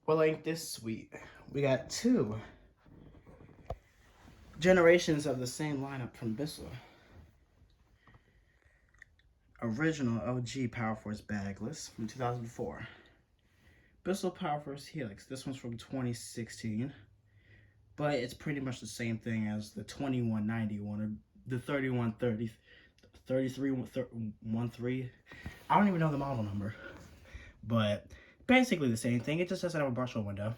Well, ain't this sweet? We got two generations of the same lineup from Bissell. Original OG Powerforce Bagless from 2004. Bissell Powerforce Helix. This one's from 2016. But it's pretty much the same thing as the 2191 or the 3130, 3313. I don't even know the model number. But basically the same thing. It just doesn't have a brushless window.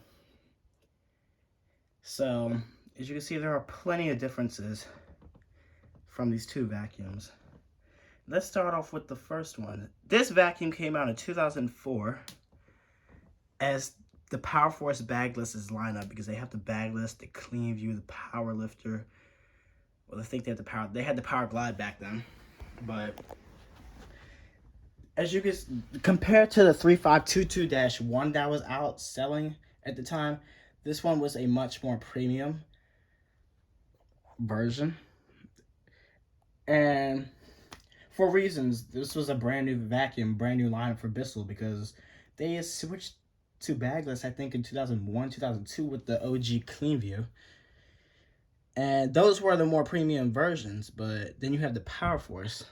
So, as you can see, there are plenty of differences from these two vacuums. Let's start off with the first one. This vacuum came out in 2004 as the Powerforce Bagless' lineup because they have the Bagless, the Clean View, the Power Lifter. Well, I think they had the Power Glide back then. But as you can compared to the 3522-1 that was out selling at the time, this one was a much more premium version. And for reasons, this was a brand new vacuum, brand new lineup for Bissell because they switched to Bagless, I think, in 2001, 2002 with the OG Clean View. And those were the more premium versions, but then you have the Powerforce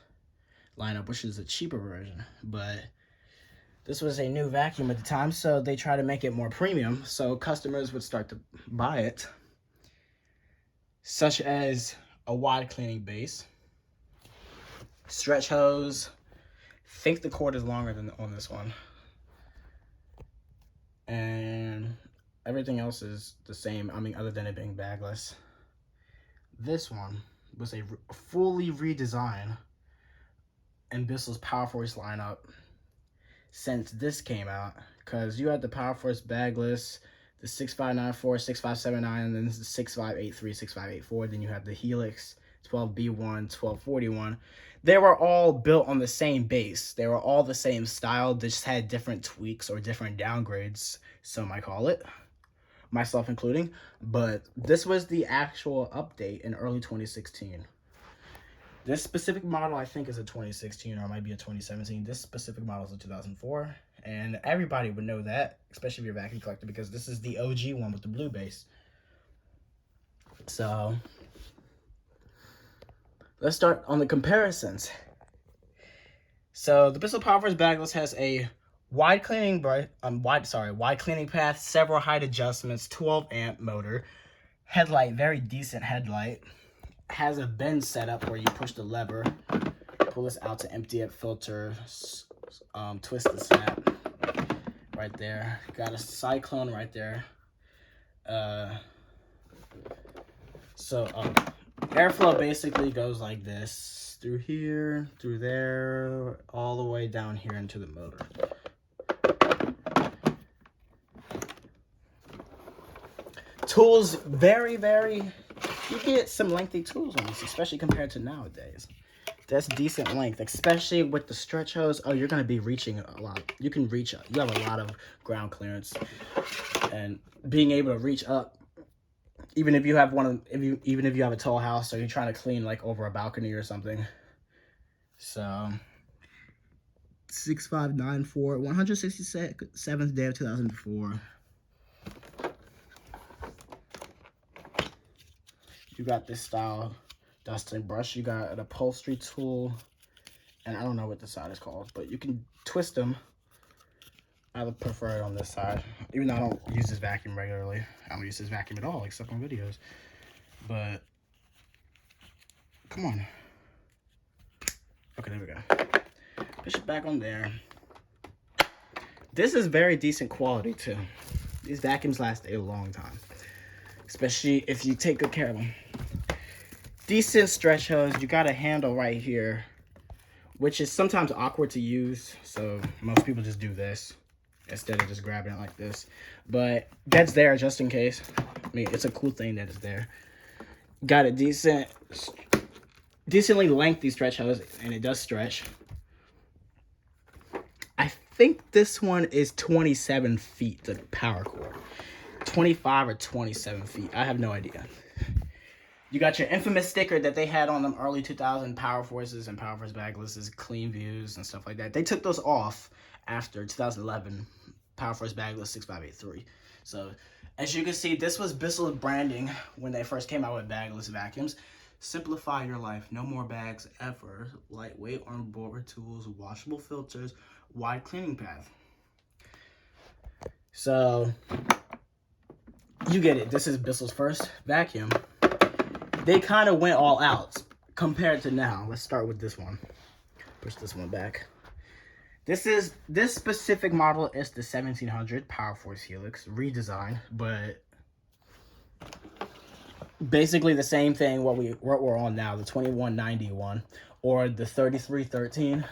lineup, which is a cheaper version. But this was a new vacuum at the time, so they tried to make it more premium so customers would start to buy it, such as a wide cleaning base, stretch hose. I think the cord is longer than on this one. And everything else is the same, I mean, other than it being bagless. This one was a fully redesigned in Bissell's Powerforce lineup since this came out, because you had the Powerforce Bagless, the 6594, 6579, and then this is the 6583, 6584. Then you have the Helix, 12B1, 1241. They were all built on the same base. They were all the same style. They just had different tweaks or different downgrades, some might call it, myself including. But this was the actual update in early 2016. This specific model, I think, is a 2016 or it might be a 2017. This specific model is a 2004. And everybody would know that, especially if you're a vacuum collector, because this is the OG one with the blue base. So let's start on the comparisons. So the Bissell Powerforce Bagless has a wide cleaning path, several height adjustments, 12 amp motor, headlight, very decent headlight. Has a bend setup where you push the lever, pull this out to empty it, filter, twist the snap right there. Got a cyclone right there. Airflow basically goes like this, through here, through there, all the way down here into the motor. Tools, very, you get some lengthy tools on this, especially compared to nowadays. That's decent length, especially with the stretch hose. Oh, you're going to be reaching a lot. You can reach up. You have a lot of ground clearance. And being able to reach up, even if you have even if you have a tall house or you're trying to clean like over a balcony or something. So 6594, 167th day of 2004. You got this style dusting brush. You got an upholstery tool, and I don't know what the side is called, but you can twist them. I would prefer it on this side, even though I don't use this vacuum regularly. I don't use this vacuum at all, except on videos. But come on. Okay, there we go. Push it back on there. This is very decent quality too. These vacuums last a long time, especially if you take good care of them. Decent stretch hose. You got a handle right here, which is sometimes awkward to use, so most people just do this instead of just grabbing it like this. But that's there just in case. I mean, it's a cool thing that it's there. Got a decently lengthy stretch hose, and it does stretch. I think this one is 27 feet, the power cord. 25 or 27 feet. I have no idea. You got your infamous sticker that they had on them early 2000 Powerforces and Powerforce Baglesses, Clean Views and stuff like that. They took those off after 2011. Powerforce Bagless 6583. So, as you can see, this was Bissell's branding when they first came out with bagless vacuums. Simplify your life. No more bags ever. Lightweight on-board tools, washable filters, wide cleaning path. So, you get it. This is Bissell's first vacuum. They kind of went all out compared to now. Let's start with this one. Push this one back. This specific model is the 1700 Powerforce Helix redesign, but basically the same thing what we're on now, the 2191 or the 3313.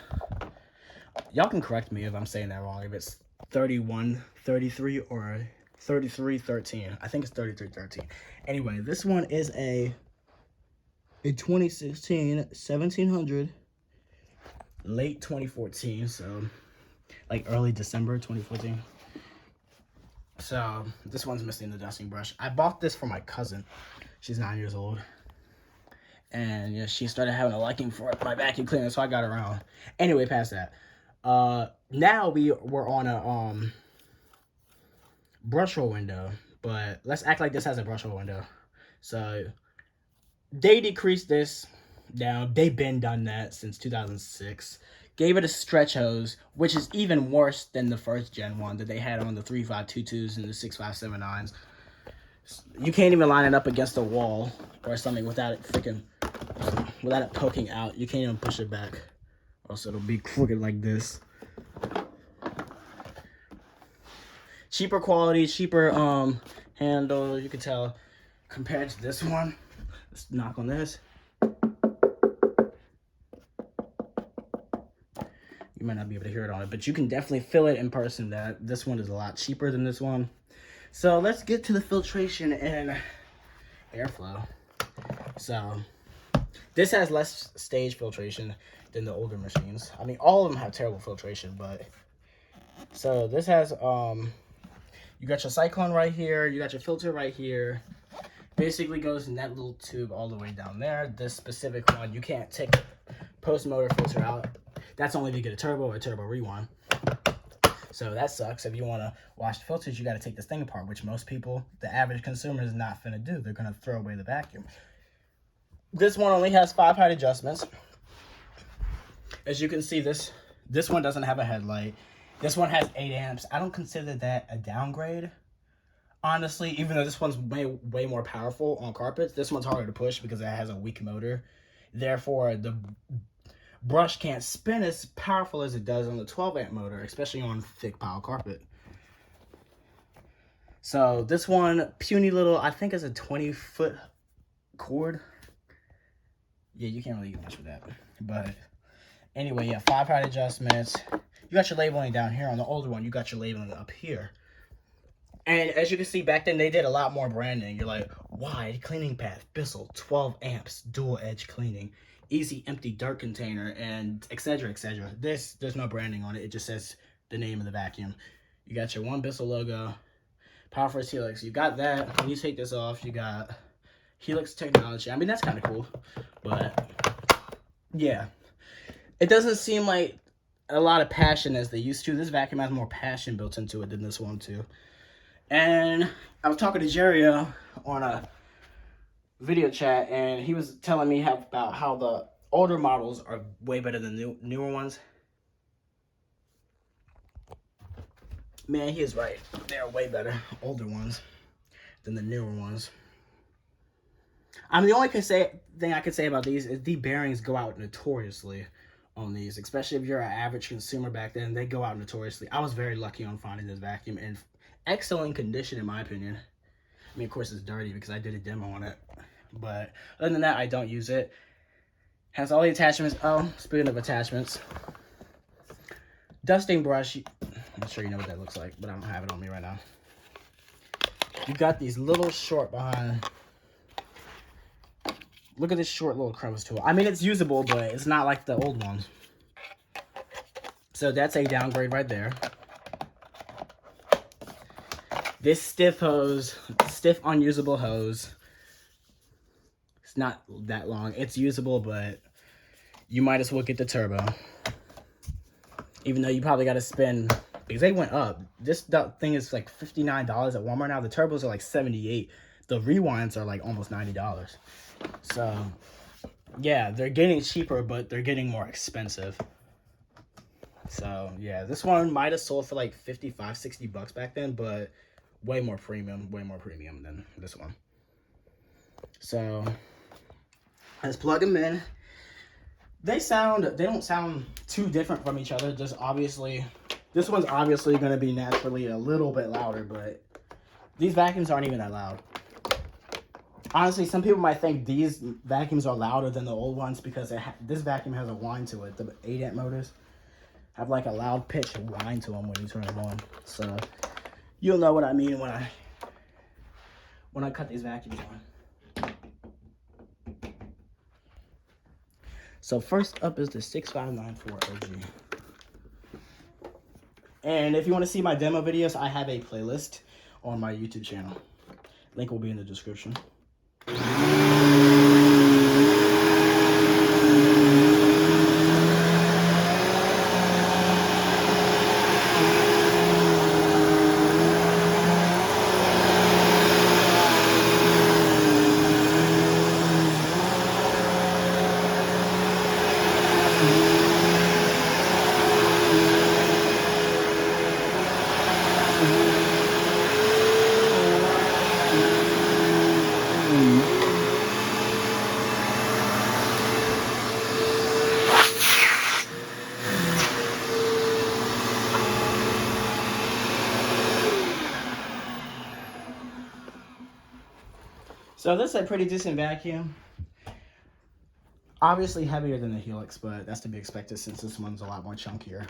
Y'all can correct me if I'm saying that wrong, if it's 3133 or 3313. I think it's 3313. Anyway, this one is a 2016 1700, late 2014, so like early December 2014. So this one's missing the dusting brush. I bought this for my cousin. She's 9 years old, and yeah, she started having a liking for my vacuum cleaner, so I got around. Anyway, past that. Now we're on a brush roll window, but let's act like this has a brush roll window. So they decreased this down. They've been done that since 2006. Gave it a stretch hose, which is even worse than the first gen one that they had on the 3522s and the 6579s. You can't even line it up against a wall or something without it poking out. You can't even push it back, or else it'll be crooked like this. Cheaper quality, cheaper handle. You can tell compared to this one. Let's knock on this. You might not be able to hear it on it, but you can definitely feel it in person that this one is a lot cheaper than this one. So let's get to the filtration and airflow. So this has less stage filtration than the older machines. I mean, all of them have terrible filtration, but so this has you got your cyclone right here, you got your filter right here. Basically goes in that little tube all the way down there. This specific one, you can't take post motor filter out. That's only to get a turbo or a turbo rewind. So that sucks. If you want to wash the filters, you got to take this thing apart, which most people, the average consumer, is not finna do. They're going to throw away the vacuum. This one only has 5 height adjustments. As you can see, this one doesn't have a headlight. This one has 8 amps. I don't consider that a downgrade. Honestly, even though this one's way more powerful on carpets, this one's harder to push because it has a weak motor. Therefore, the brush can't spin as powerful as it does on the 12 amp motor, especially on thick pile carpet. So this one, puny little, I think it's a 20-foot cord. Yeah, you can't really get much with that. But anyway, yeah, 5 height adjustments. You got your labeling down here. On the older one, you got your labeling up here. And as you can see, back then they did a lot more branding. You're like, wide cleaning path, Bissell, 12 amps, dual edge cleaning, easy empty dirt container, and etc, etc. There's no branding on it. It just says the name of the vacuum. You got your one Bissell logo, Powerforce Helix. You got that. When you take this off, you got Helix technology. I mean, that's kind of cool, but yeah, it doesn't seem like a lot of passion as they used to. This vacuum has more passion built into it than this one too. And I was talking to Jerry on a video chat, and he was telling me about how the older models are way better than the newer ones. Man, he is right. They're way better, older ones, than the newer ones. I mean, the only thing I could say about these is the bearings go out notoriously on these, especially if you're an average consumer back then. They go out notoriously. I was very lucky on finding this vacuum in excellent condition, in my opinion. I mean, of course, it's dirty because I did a demo on it. But other than that, I don't use it. Has all the attachments. Oh, speaking of attachments, dusting brush. I'm sure you know what that looks like, but I don't have it on me right now. You got these little short behind. Look at this short little crevice tool. I mean, it's usable, but it's not like the old ones. So that's a downgrade right there. This stiff unusable hose. It's not that long. It's usable, but you might as well get the turbo. Even though you probably got to spend because they went up. This thing is like $59 at Walmart now. The turbos are like $78. The rewinds are like almost $90. So yeah, they're getting cheaper, but they're getting more expensive. So yeah, this one might have sold for like 55, 60 bucks back then, but way more premium than this one. So let's plug them in. They don't sound too different from each other. Just obviously, this one's obviously going to be naturally a little bit louder, but these vacuums aren't even that loud. Honestly, some people might think these vacuums are louder than the old ones because this vacuum has a whine to it. The 8 amp motors have like a loud pitch whine to them when you turn them on. So you'll know what I mean when I cut these vacuums on. So first up is the 6594 OG. And if you want to see my demo videos, I have a playlist on my YouTube channel. Link will be in the description. So this is a pretty decent vacuum. Obviously heavier than the Helix, but that's to be expected since this one's a lot more chunkier.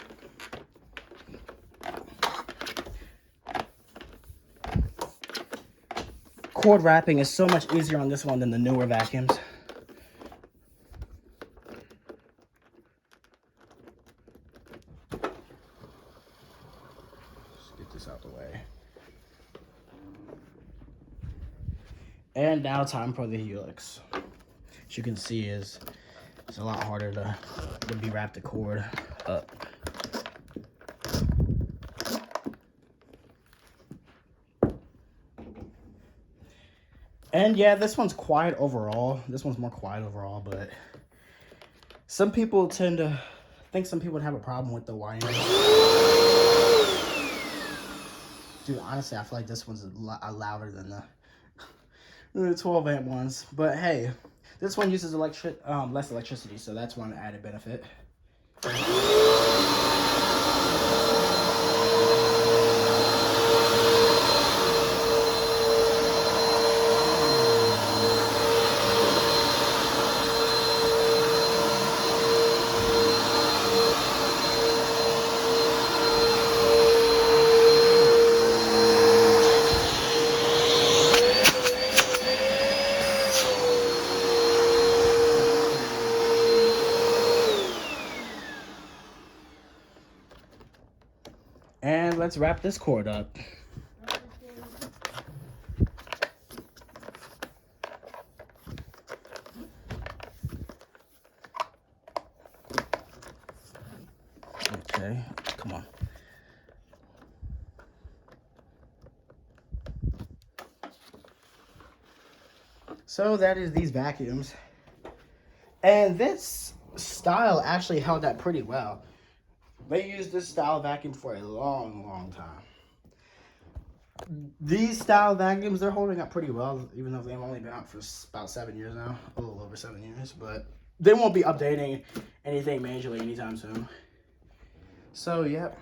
Cord wrapping is so much easier on this one than the newer vacuums. Let's get this out the way. And now time for the Helix. As you can see, it's a lot harder to be wrapped the cord up. And yeah, this one's quiet overall. This one's more quiet overall, but some people tend to think some people would have a problem with the whining. Dude, honestly, I feel like this one's louder than the 12 amp ones. But hey, this one uses less electricity, so that's one added benefit. And let's wrap this cord up. Okay, come on. So that is these vacuums. And this style actually held up pretty well. They used this style vacuum for a long time. These style vacuums, they're holding up pretty well, even though they've only been out for about 7 years now, a little over 7 years, but they won't be updating anything majorly anytime soon. So, yep.